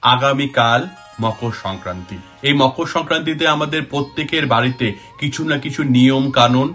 আগামীকাল মকর সংক্রান্তি। এই মকর সংক্রান্তিতে আমাদের প্রত্যেকের বাড়িতে কিছু না কিছু নিয়ম কানুন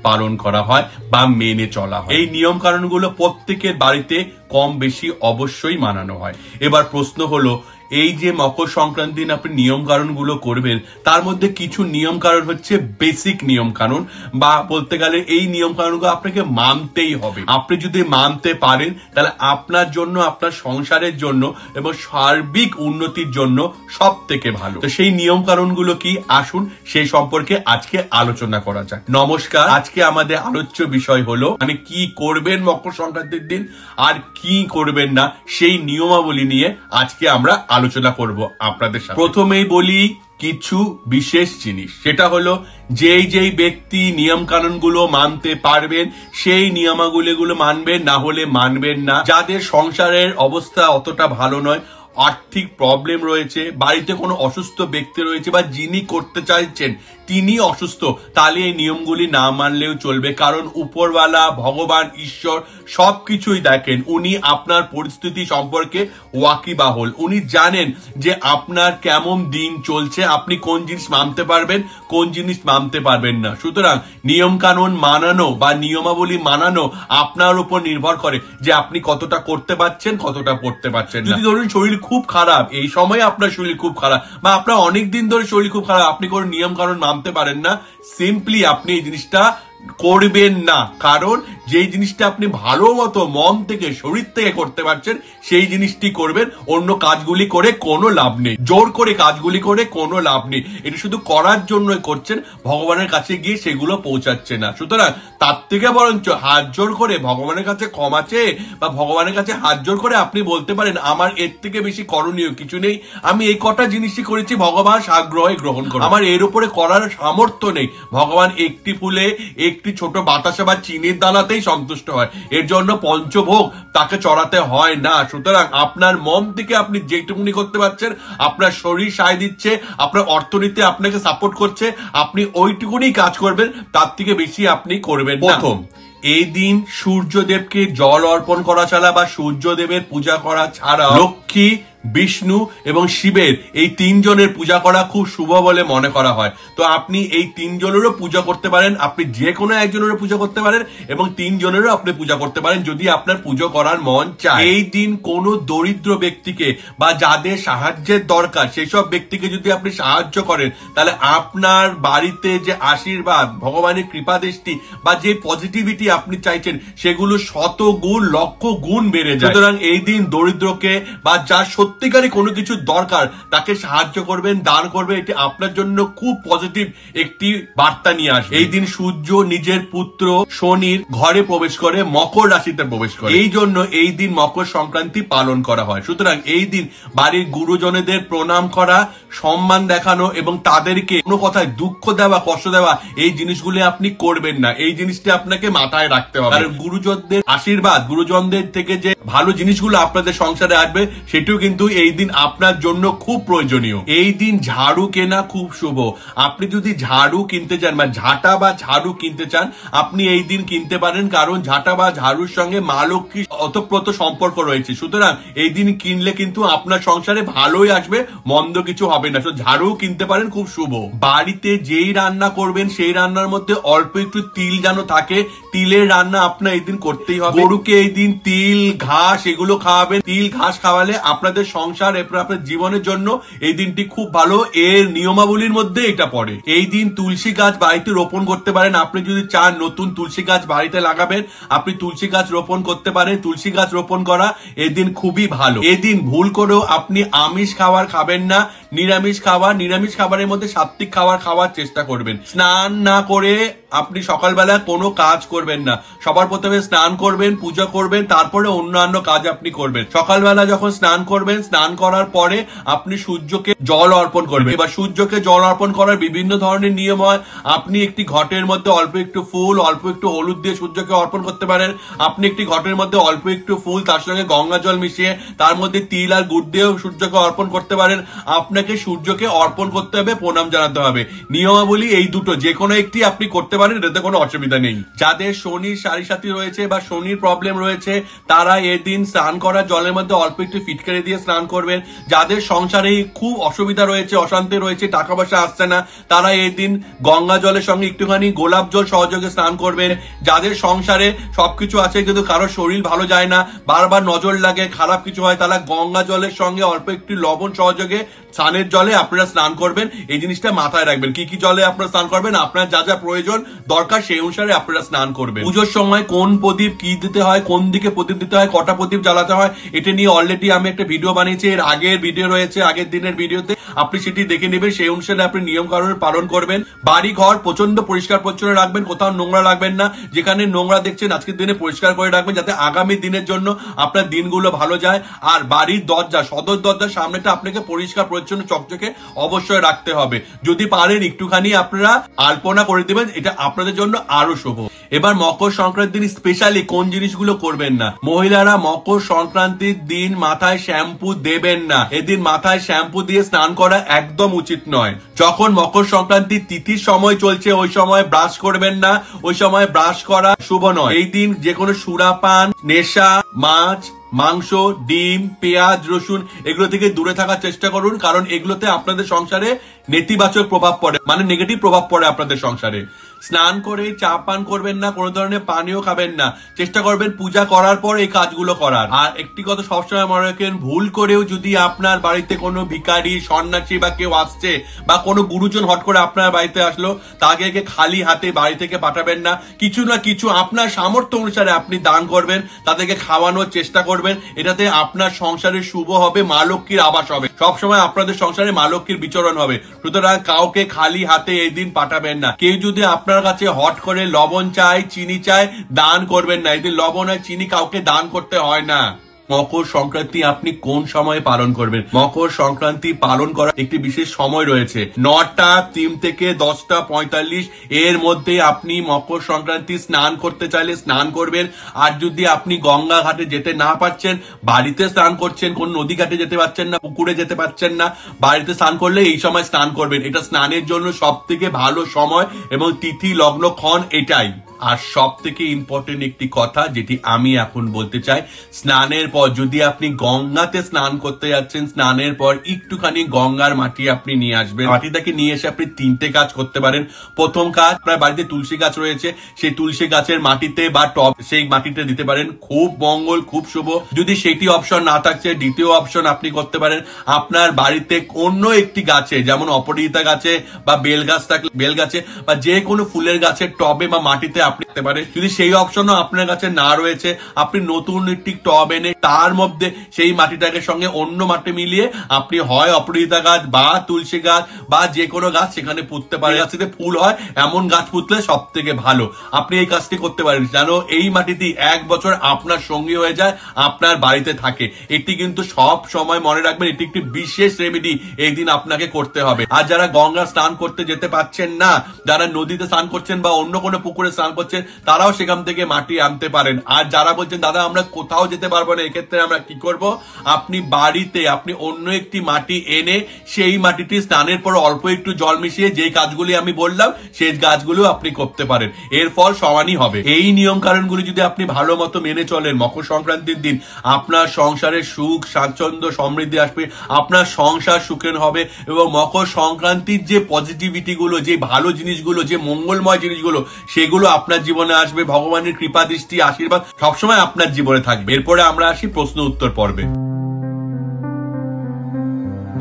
পালন করা হয় বা মেনে চলা হয়। এই নিয়ম কানুনগুলো প্রত্যেকের বাড়িতে কম বেশি অবশ্যই মানানো হয়। এবার প্রশ্ন হলো, এই যে মকর সংক্রান্তি দিন আপনি নিয়ম কানুন গুলো করবেন, তার মধ্যে কিছু নিয়ম কানুন হচ্ছে বেসিক নিয়ম কানুন, বা বলতে গেলে এই নিয়ম কানুনগুলো আপনাকে মানতেই হবে। আপনি যদি মানতে পারেন তাহলে আপনার জন্য, আপনার সংসারের জন্য এবং সার্বিক উন্নতির জন্য সব থেকে ভালো। তো সেই নিয়ম কানুন গুলো কি, আসুন সেই সম্পর্কে আজকে আলোচনা করা যাক। নমস্কার, আজকে আমাদের আলোচ্য বিষয় হলো মানে কি করবেন মকর সংক্রান্তির দিন আর কি করবেন না, সেই নিয়মাবলী নিয়ে আজকে আমরা আলোচনা করব আপনাদের সাথে। প্রথমেই বলি কিছু বিশেষ জিনিস, সেটা হলো যেই ব্যক্তি নিয়ম কানুন গুলো মানতে পারবেন সেই নিয়মাবলীগুলো মানবেন, না হলে মানবেন না। যাদের সংসারের অবস্থা অতটা ভালো নয়, আর্থিক প্রবলেম রয়েছে, বাড়িতে কোনো অসুস্থ ব্যক্তি রয়েছে বা যিনি করতে চাইছেন তিনি অসুস্থ, তাহলে এই নিয়মগুলি না মানলেও চলবে। কারণ উপরওয়ালা, ভগবান, ঈশ্বর সবকিছুই দেখেন। উনি আপনার পরিস্থিতি সম্পর্কে ওয়াকিবাহল। উনি জানেন যে আপনার কেমন দিন চলছে, আপনি কোন জিনিস মানতে পারবেন, কোন জিনিস মানতে পারবেন না। সুতরাং নিয়ম কানুন মানানো বা নিয়মাবলী মানানো আপনার উপর নির্ভর করে যে আপনি কতটা করতে পারছেন, কতটা করতে পারছেন না। যদি ধরুন শরীর খুব খারাপ, এই সময় আপনার শরীর খুব খারাপ বা আপনার অনেক দিন ধরে শরীর খুব খারাপ, আপনি কোনো নিয়ম কানুন মানতে পারেন না, সিম্পলি আপনি এই জিনিসটা করবেন না। কারণ যেই জিনিসটা আপনি ভালো মতো মন থেকে, শরীর থেকে করতে পারছেন, সেই জিনিসটি করবেন। অন্য কাজগুলি করে কোনো লাভ নেই, জোর করে কাজগুলি করে কোনো লাভ নেই। এটা শুধু করার জন্যই করছেন, ভগবানের কাছে গিয়ে সেগুলো পৌঁছাচ্ছে না। সুতরাং তার থেকে বরঞ্চ হাত জোর করে ভগবানের কাছে ক্ষমা চেয়ে বা ভগবানের কাছে হাত জোর করে আপনি বলতে পারেন, আমার এর থেকে বেশি করণীয় কিছু নেই, আমি এই কটা জিনিসই করেছি, ভগবান সাগ্রহে গ্রহণ করুন। আমার এর উপরে করার সামর্থ্য নেই। ভগবান একটি ফুলে, একটি ছোট বাতাসা বা চিনির দানাতেই সন্তুষ্ট হয়, এর জন্য পঞ্চভোগ তাকে চড়াতে হয় না। সুতরাং আপনার মন থেকে আপনি যেটুকুনি করতে পারছেন, আপনার শরীর সায় দিচ্ছে, আপনার অর্থনীতি আপনাকে সাপোর্ট করছে, আপনি ওইটুকুনি কাজ করবেন, তার থেকে বেশি আপনি করবেন না। প্রথম, এই দিন সূর্যদেবকে জল অর্পণ করা ছাড়া বা সূর্যদেবের পূজা করা ছাড়া লক্ষ্মী, বিষ্ণু এবং শিবের এই তিনজনের পূজা করা খুব শুভ বলে মনে করা হয়। তো আপনি এই তিনজনেরও পূজা করতে পারেন, আপনি যে কোনো একজনেরও পূজা করতে পারেন এবং তিনজনেরও আপনি পূজা করতে পারেন যদি আপনার পুজো করার মন চায়। এই দিন কোনো দরিদ্র ব্যক্তিকে বা যাদের সাহায্যের দরকার সেই সব ব্যক্তিকে যদি আপনি সাহায্য করেন, তাহলে আপনার বাড়িতে যে আশীর্বাদ, ভগবানের কৃপা দৃষ্টি বা যে পজিটিভিটি আপনি চাইছেন, সেগুলো শত গুণ, লক্ষ গুণ বেড়ে যায়। সুতরাং এই দিন দরিদ্রকে বা যার সত্যিকারই কোনো কিছু দরকার তাকে সাহায্য করবেন, দান করবেন। এটি আপনার জন্য খুব পজিটিভ একটি বার্তা নিয়ে আসবে। এই দিন সূর্য নিজের পুত্র শনির ঘরে প্রবেশ করে, মকর রাশিতে প্রবেশ করে, এই জন্য এই দিন মকর সংক্রান্তি পালন করা হয়। সুতরাং এই দিন বাড়ির গুরুজনেদের প্রণাম করা, সম্মান দেখানো এবং তাদেরকে কোনো কথায় দুঃখ দেওয়া, কষ্ট দেওয়া, এই জিনিসগুলি আপনি করবেন না। এই জিনিসটি আপনাকে মাথায় রাখতে হবে। কারণ গুরুজনদের আশীর্বাদ, গুরুজনদের থেকে যে ভালো জিনিসগুলো আপনাদের সংসারে আসবে, সেটিও কিন্তু এই দিন আপনার জন্য খুব প্রয়োজনীয়। এই দিন ঝাড়ু কেনা খুব শুভ। আপনি যদি ঝাড়ু কিনতে চান বা ঝাঁটা বা ঝাড়ু কিনতে চান, আপনি এই দিন কিনতে পারেন। কারণ ঝাঁটা বা ঝাড়ুর সঙ্গে মা লক্ষ্মীর ওতপ্রোত সম্পর্ক রয়েছে। সুতরাং এই দিন কিনলে কিন্তু আপনার সংসারে ভালোই আসবে, মন্দ কিছু হবে না। ঝাড়ু কিনতে পারেন, খুব শুভ। বাড়িতে যেই রান্না করবেন সেই রান্নার মধ্যে অল্প একটু তিল যেন থাকে, তিলের রান্না আপনার এই দিন করতেই হবে। গরুকে এই দিন তিল, ঘাস এগুলো খাওয়াবেন। তিল, ঘাস খাওয়ালে আপনাদের সংসার এবং আপনার জীবনের জন্য এই দিনটি খুব ভালো। এর নিয়মাবলীর মধ্যে এটা পড়ে। এই দিন তুলসী গাছ বাড়িতে রোপণ করতে পারেন। আপনি যদি চান নতুন তুলসী গাছ বাড়িতে লাগাবেন, আপনি তুলসী গাছ রোপণ করতে পারেন। তুলসী গাছ রোপণ করা এই দিন খুবই ভালো। এই দিন ভুল করেও আপনি আমিষ খাবার খাবেন না, নিরামিষ খাবারের মধ্যে সাত্বিক খাবার খাওয়ার চেষ্টা করবেন। স্নান না করে আপনি সকালবেলা কোনো কাজ করবেন না। সবার প্রথমে স্নান করবেন, পূজা করবেন, তারপরে অন্যান্য কাজ আপনি করবেন। সকালবেলা যখন স্নান করবেন, স্নান করার পরে আপনি সূর্যকে জল অর্পণ করবেন। এবার সূর্যকে জল অর্পণ করার বিভিন্ন ধরনের নিয়ম হয়। আপনি একটি ঘটের মধ্যে অল্প একটু ফুল, অল্প একটু হলুদ দিয়ে সূর্যকে অর্পণ করতে পারেন। আপনি একটি ঘটের মধ্যে অল্প একটু ফুল, তার সঙ্গে গঙ্গা জল মিশিয়ে তার মধ্যে তিল আর গুড় দিয়েও সূর্যকে অর্পণ করতে পারেন। আপনাকে সূর্যকে অর্পণ করতে হবে, প্রণাম জানাতে হবে। নিয়মাবলী এই দুটো, যে কোনো একটি আপনি করতে পারেন, এটাতে কোনো অসুবিধা নেই। যাদের শনির সাড়ে রয়েছে বা শনির প্রবলেম রয়েছে, তারা এদিন স্নান করা জলের মধ্যে অল্প একটু ফিটকারি দিয়ে স্নান করবেন। যাদের সংসারে খুব অসুবিধা রয়েছে, অশান্তি রয়েছে, টাকা পয়সা আসছে না, তারা এই দিন গঙ্গা জলের সঙ্গে একটুখানি গোলাপ জল সহযোগে স্নান করবেন। যাদের সংসারে সবকিছু আছে কিন্তু কারো শরীর ভালো যায় না, বারবার নজর লাগে, খারাপ কিছু হয়, তারা গঙ্গা জলের সঙ্গে অল্প একটু লবণ সহযোগে স্নানের জলে আপনারা স্নান করবেন। এই জিনিসটা মাথায় রাখবেন। কি কি জলে আপনারা স্নান করবেন, আপনার যা যা প্রয়োজন দরকার সেই অনুসারে আপনারা স্নান করবেন। পুজোর সময় কোন প্রদীপ কি দিতে হয়, কোন দিকে প্রদীপ দিতে হয়, কটা প্রদীপ জ্বালাতে হয়, এটা নিয়ে অলরেডি আমি একটা ভিডিও বানিয়েছি। এর আগের ভিডিও রয়েছে, আগের দিনের ভিডিওতে আপনি সেটি দেখে নেবেন। সেই অনুসারে আপনি নিয়ম কানুন পালন করবেন। বাড়ি ঘর প্রচন্ড পরিষ্কার পরিচ্ছন্ন রাখবেন, কোথাও নোংরা রাখবেন না। যেখানে নোংরা দেখছেন আজকের দিনে পরিষ্কার করে রাখবেন, যাতে আগামী দিনের জন্য আপনার দিনগুলো ভালো যায়। আর বাড়ির দরজা, সদর দরজার সামনেটা আপনাকে পরিষ্কার পরিচ্ছন্ন চকচকে অবশ্যই রাখতে হবে। যদি পারেন একটুখানি আপনারা আলপনা করে দিবেন, এটা আপনাদের জন্য আরো শুভ। এবার মকর সংক্রান্তির দিন স্পেশালি কোন জিনিসগুলো করবেন না। মহিলারা মকর সংক্রান্তির দিন মাথায় শ্যাম্পু দেবেন না। এদিন মাথায় শ্যাম্পু দিয়ে স্নান করা একদম উচিত নয়। যখন মকর সংক্রান্তির তিথির সময় চলছে ওই সময় ব্রাশ করবেন না, ওই সময় ব্রাশ করা শুভ নয়। এই দিন যে কোনো সুরাপান, নেশা, মাছ, মাংস, ডিম, পেঁয়াজ, রসুন এগুলো থেকে দূরে থাকার চেষ্টা করুন, কারণ এগুলোতে আপনাদের সংসারে নেতিবাচক প্রভাব পড়ে, মানে নেগেটিভ প্রভাব পড়ে আপনাদের সংসারে। স্নান করে চা পান করবেন না, কোনো ধরনের পানীয় খাবেন না। চেষ্টা করবেন পূজা করার পর এই কাজগুলো করার। আর একটি কথা সবসময় মনে রাখেন, ভুল করেও যদি আপনার বাড়িতে কোনো ভিখারি, সন্ন্যাসী বা কেউ আসছে বা কোনো গুরুজন হট করে আপনার বাড়িতে আসলো, তাকে খালি হাতে বাড়ি থেকে পাঠাবেন না। কিছু না কিছু আপনার সামর্থ্য অনুসারে আপনি দান করবেন, তাদেরকে খাওয়ানোর চেষ্টা করবেন। এটাতে আপনার সংসারে শুভ হবে, মা লক্ষ্মীর আবাস হবে। সবসময় আপনাদের সংসারে মা লক্ষ্মীর বিচরণ হবে। সুতরাং কাউকে খালি হাতে এই দিন পাঠাবেন না। কেউ যদি আপনার কাছে হট করে লবণ চাই, চিনি চাই, দান করবেন না। এদিন লবণ আর চিনি কাউকে দান করতে হয় না। মকর সংক্রান্তি আপনি কোন সময়ে পালন করবেন? মকর সংক্রান্তি পালন করার একটি বিশেষ সময় রয়েছে, 9টা 3 থেকে 10টা 45 এর মধ্যে আপনি মকর সংক্রান্তি স্নান করতে চাইলে স্নান করবেন। আর যদি আপনি গঙ্গা ঘাটে যেতে না পারছেন, বাড়িতে স্নান করছেন, কোন নদী ঘাটে যেতে পারছেন না, পুকুরে যেতে পারছেন না, বাড়িতে স্নান করলে এই সময় স্নান করবেন। এটা স্নানের জন্য সব থেকে ভালো সময় এবং তিথি লগ্ন ক্ষণ এটাই। আর সব থেকে ইম্পর্টেন্ট একটি কথা যেটি আমি এখন বলতে চাই, স্নানের পর যদি আপনি গঙ্গাতে স্নান করতে যাচ্ছেন, স্নানের পর একটুখানি গঙ্গার মাটি আপনি নিয়ে আসবেন। মাটিটাকে নিয়ে এসে আপনি 3টে কাজ করতে পারেন। প্রথম কাজ, আপনার বাড়িতে তুলসী গাছ রয়েছে, সেই তুলসী গাছের মাটিতে বা টব সেই মাটিতে দিতে পারেন। খুব মঙ্গল, খুব শুভ। যদি সেটি অপশন না থাকছে, দ্বিতীয় অপশন আপনি করতে পারেন, আপনার বাড়িতে অন্য একটি গাছে, যেমন অপরাজিতা গাছে বা বেল গাছ থাকলে বেল গাছে বা যে কোনো ফুলের গাছের টবে বা মাটিতে আপনি রাখতে পারেন। যদি সেই অপশনও আপনার কাছে না রয়েছে, আপনি নতুন একটি টব এনে তার মধ্যে সেই মাটিটাকে সঙ্গে অন্য মাটি মিলিয়ে আপনি হয় অপরাজিতা গাছ বা তুলসী গাছ বা যে কোনো গাছ সেখানে পুঁততে পারেন। গাছটিতে ফুল হয় এমন গাছ পুঁতলে সব থেকে ভালো। আপনি এই কাজটি করতে পারেন, যেন এই মাটিটি 1 বছর আপনার সঙ্গী হয়ে যায়, আপনার বাড়িতে থাকে। এটি কিন্তু সব সময় মনে রাখবেন, এটি একটি বিশেষ রেমেডি এই দিন আপনাকে করতে হবে। আর যারা গঙ্গা স্নান করতে যেতে পারছেন না, যারা নদীতে স্নান করছেন বা অন্য কোনো পুকুরে স্নান করছেন, তারাও সেখান থেকে মাটি আনতে পারেন। আর যারা বলছেন দাদা আমরা কোথাও যেতে পারবো না, এক্ষেত্রে আমরা কি করব? আপনি বাড়িতে আপনি অন্য একটি মাটি এনে সেই মাটিটি স্নানের পর অল্প একটু জল মিশিয়ে যে কাজগুলি আমি বললাম সেই কাজগুলো আপনি করতে পারেন। এর ফল সমানই হবে। এই নিয়ম কারণগুলি যদি আপনি ভালো মতো মেনে চলেন, মকর সংক্রান্তির দিন আপনার সংসারে সুখ, স্বাচ্ছন্দ্য, সমৃদ্ধি আসবে, আপনার সংসার সুখের হবে এবং মকর সংক্রান্তির যে পজিটিভিটি গুলো, যে ভালো জিনিসগুলো, যে মঙ্গলময় জিনিসগুলো, সেগুলো আপনার জীবনে আসবে। ভগবানের কৃপা দৃষ্টি, আশীর্বাদ সবসময় আপনার জীবনে থাকবে। এরপরে আমরা আসি প্রশ্ন উত্তর পর্বে।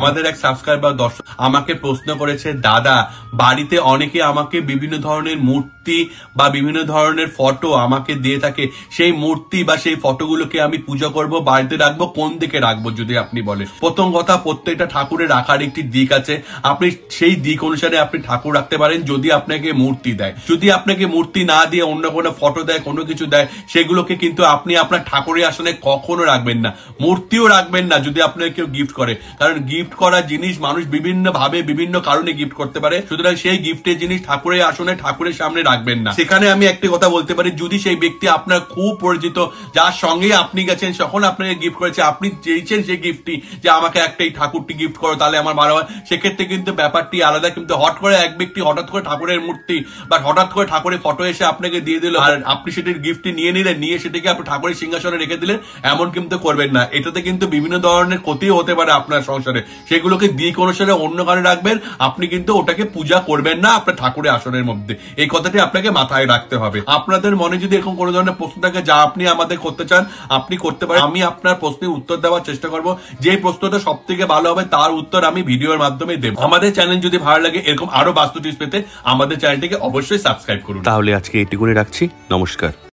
আমাদের এক সাবস্ক্রাইবার দর্শক আমাকে প্রশ্ন করেছে, দাদা বাড়িতে অনেকে আমাকে বিভিন্ন ধরনের মূর্তি বা বিভিন্ন ধরনের ফটো আমাকে দিয়ে থাকে, সেই মূর্তি বা সেই ফটোগুলোকে আমি পূজা করব, বাড়িতে রাখবো, কোন দিকে রাখবো যদি আপনি বলেন। প্রথম কথা, প্রত্যেকটা ঠাকুরের রাখার একটি দিক আছে, আপনি সেই দিক অনুসারে আপনি ঠাকুর রাখতে পারেন। যদি আপনাকে মূর্তি দেয়, যদি আপনাকে মূর্তি না দিয়ে অন্য কোনো ফটো দেয়, কোনো কিছু দেয়, সেগুলোকে কিন্তু আপনি আপনার ঠাকুরের আসনে কখনো রাখবেন না। মূর্তিও রাখবেন না যদি আপনাকে কেউ গিফট করে, কারণ গিফট গিফট করা জিনিস মানুষ বিভিন্ন ভাবে বিভিন্ন কারণে গিফট করতে পারে, সুতরাং সেই গিফটের জিনিস ঠাকুরের আসনে ঠাকুরের সামনে রাখবেন না। সেখানে আমি একটি কথা বলতে পারি, যদি সেই ব্যক্তি আপনার খুব পরিচিত, যার সঙ্গে আপনি গেছেন, যখন আপনাকে গিফট করেছে, আপনি চেয়েছেন সেই গিফটটি যে আমাকে একটাই ঠাকুরটি গিফট করো তাহলে আমার ভালো হয়, সেক্ষেত্রে কিন্তু ব্যাপারটি আলাদা। কিন্তু হঠাৎ করে এক ব্যক্তি হঠাৎ করে ঠাকুরের মূর্তি বা হঠাৎ করে ঠাকুরের ফটো এসে আপনাকে দিয়ে দিল আর আপনি সেটির গিফটটি নিয়ে নিলেন, নিয়ে সেটাকে আপনি ঠাকুরের সিংহাসনে রেখে দিলেন, এমন কিন্তু করবেন না। এটাতে কিন্তু বিভিন্ন ধরনের ক্ষতি হতে পারে আপনার সংসারে। সেগুলোকে দিক অনুসারে অন্য কারণে রাখবেন, আপনি কিন্তু ওটাকে পূজা করবেন না আপনার ঠাকুরের আসনের মধ্যে। এই কথাটি আপনাকে মাথায় রাখতে হবে। আপনাদের মনে যদি এরকম কোনো ধরনের প্রশ্ন থাকে যা আপনি আমাদের করতে চান, আপনি করতে পারেন। আমি আপনার প্রশ্নের উত্তর দেওয়ার চেষ্টা করব। যে প্রশ্নটা সব থেকে ভালো হবে তার উত্তর আমি ভিডিওর মাধ্যমে দেব। আমাদের চ্যানেল যদি ভালো লাগে এরকম আরো বাস্তু টিপস পেতে আমাদের চ্যানেলটিকে অবশ্যই সাবস্ক্রাইব করুন। তাহলে আজকে এটুকুনি রাখছি। নমস্কার।